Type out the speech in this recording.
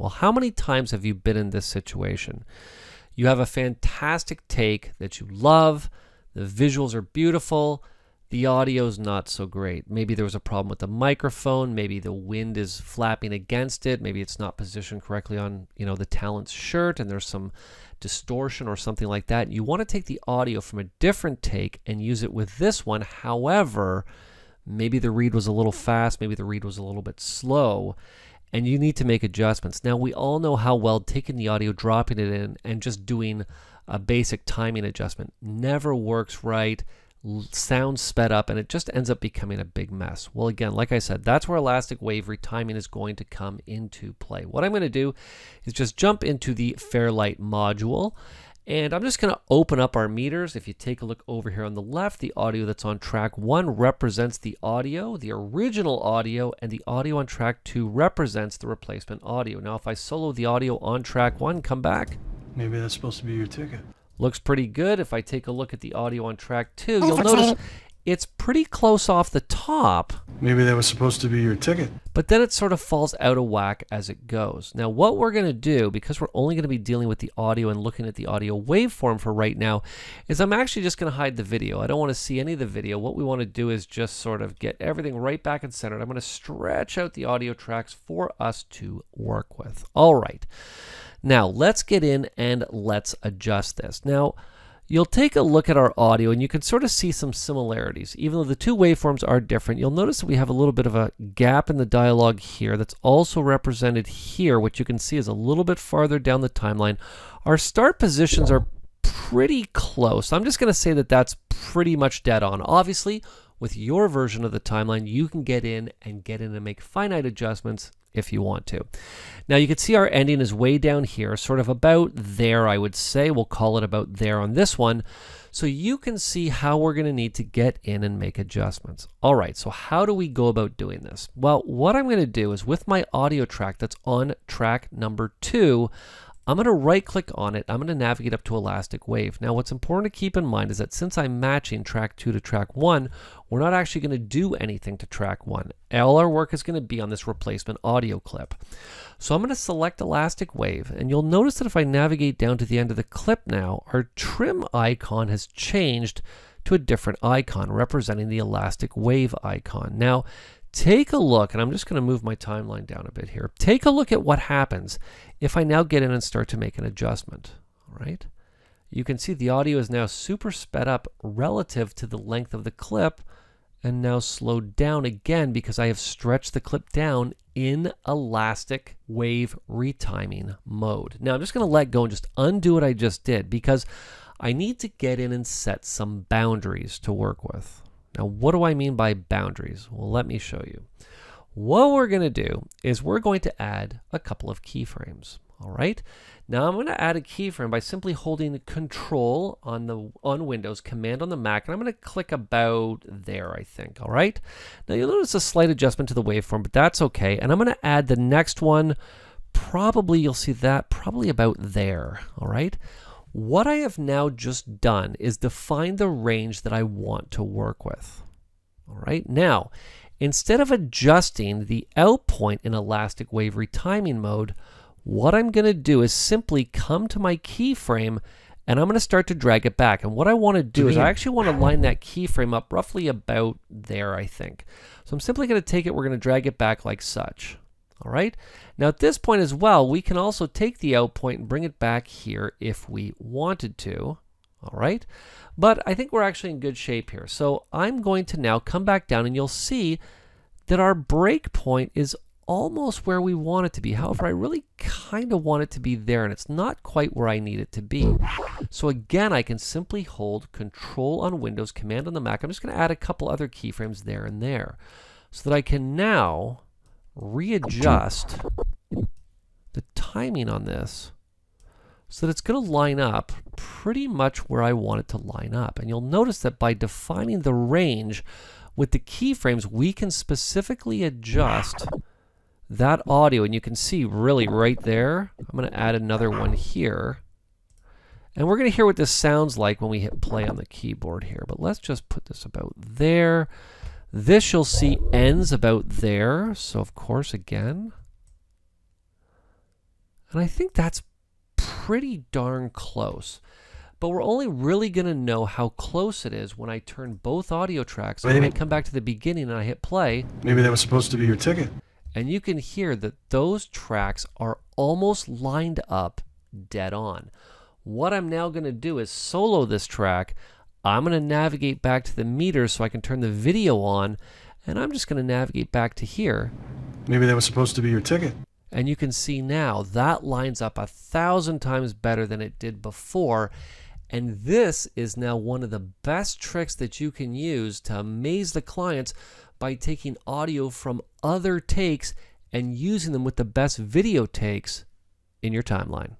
Well, how many times have you been in this situation? You have a fantastic take that you love, the visuals are beautiful, the audio's not so great. Maybe there was a problem with the microphone, maybe the wind is flapping against it, maybe it's not positioned correctly on, the talent's shirt and there's some distortion or something like that. You want to take the audio from a different take and use it with this one. However, maybe the read was a little fast, maybe the read was a little bit slow, and you need to make adjustments. Now, we all know how well taking the audio, dropping it in, and just doing a basic timing adjustment never works right, sounds sped up, and it just ends up becoming a big mess. Well, again, like I said, that's where elastic wave retiming is going to come into play. What I'm going to do is just jump into the Fairlight module, and I'm just going to open up our meters. If you take a look over here on the left, the audio that's on track 1 represents the audio, the original audio, and the audio on track 2 represents the replacement audio. Now, if I solo the audio on track 1, come back. Maybe that's supposed to be your ticket. Looks pretty good. If I take a look at the audio on track 2, you'll notice it's pretty close off the top. Maybe that was supposed to be your ticket. But then it sort of falls out of whack as it goes. Now, what we're going to do, because we're only going to be dealing with the audio and looking at the audio waveform for right now, is I'm actually just going to hide the video. I don't want to see any of the video. What we want to do is just sort of get everything right back and centered. I'm going to stretch out the audio tracks for us to work with. All right. Now, let's get in and let's adjust this. Now, you'll take a look at our audio and you can sort of see some similarities. Even though the two waveforms are different, you'll notice that we have a little bit of a gap in the dialogue here that's also represented here, which you can see is a little bit farther down the timeline. Our start positions are pretty close. I'm just going to say that that's pretty much dead on. Obviously, with your version of the timeline, you can get in and make finite adjustments if you want to. Now you can see our ending is way down here, sort of about there, I would say. We'll call it about there on this one. So you can see how we're going to need to get in and make adjustments. All right, so how do we go about doing this? Well, what I'm going to do is with my audio track that's on track number 2, I'm going to right click on it. I'm going to navigate up to elastic wave. Now what's important to keep in mind is that since I'm matching track 2 to track 1, we're not actually going to do anything to track 1. All our work is going to be on this replacement audio clip. So I'm going to select elastic wave, and you'll notice that if I navigate down to the end of the clip now, our trim icon has changed to a different icon representing the elastic wave icon. Now take a look, and I'm just going to move my timeline down a bit here. Take a look at what happens if I now get in and start to make an adjustment. All right. You can see the audio is now super sped up relative to the length of the clip and now slowed down again because I have stretched the clip down in elastic wave retiming mode. Now I'm just going to let go and just undo what I just did because I need to get in and set some boundaries to work with. Now, what do I mean by boundaries? Well, let me show you. What we're going to do is we're going to add a couple of keyframes. All right. Now I'm going to add a keyframe by simply holding Control on Windows, Command on the Mac, and I'm going to click about there, I think. All right. Now you'll notice a slight adjustment to the waveform, but that's okay. And I'm going to add the next one. Probably you'll see that probably about there. All right. What I have now just done is define the range that I want to work with. All right. Now, instead of adjusting the out point in elastic wave retiming mode, what I'm going to do is simply come to my keyframe and I'm going to start to drag it back. And what I want to do is I actually want to line that keyframe up roughly about there, I think. So I'm simply going to take it, we're going to drag it back like such. All right. Now at this point as well, we can also take the out point and bring it back here if we wanted to. All right. But I think we're actually in good shape here. So I'm going to now come back down and you'll see that our break point is almost where we want it to be. However, I really kind of want it to be there and it's not quite where I need it to be. So again, I can simply hold Control on Windows, Command on the Mac. I'm just going to add a couple other keyframes there and there so that I can now readjust the timing on this so that it's going to line up pretty much where I want it to line up. And you'll notice that by defining the range with the keyframes, we can specifically adjust that audio. And you can see really right there, I'm going to add another one here. And we're going to hear what this sounds like when we hit play on the keyboard here. But let's just put this about there. This you'll see ends about there. So of course, again, And I think that's pretty darn close. But we're only really going to know how close it is when I turn both audio tracks and I come back to the beginning and I hit play. Maybe that was supposed to be your ticket. And you can hear that those tracks are almost lined up dead on. What I'm now going to do is solo this track. I'm going to navigate back to the meter so I can turn the video on, and I'm just going to navigate back to here. Maybe that was supposed to be your ticket. And you can see now that lines up 1,000 times better than it did before. And this is now one of the best tricks that you can use to amaze the clients by taking audio from other takes and using them with the best video takes in your timeline.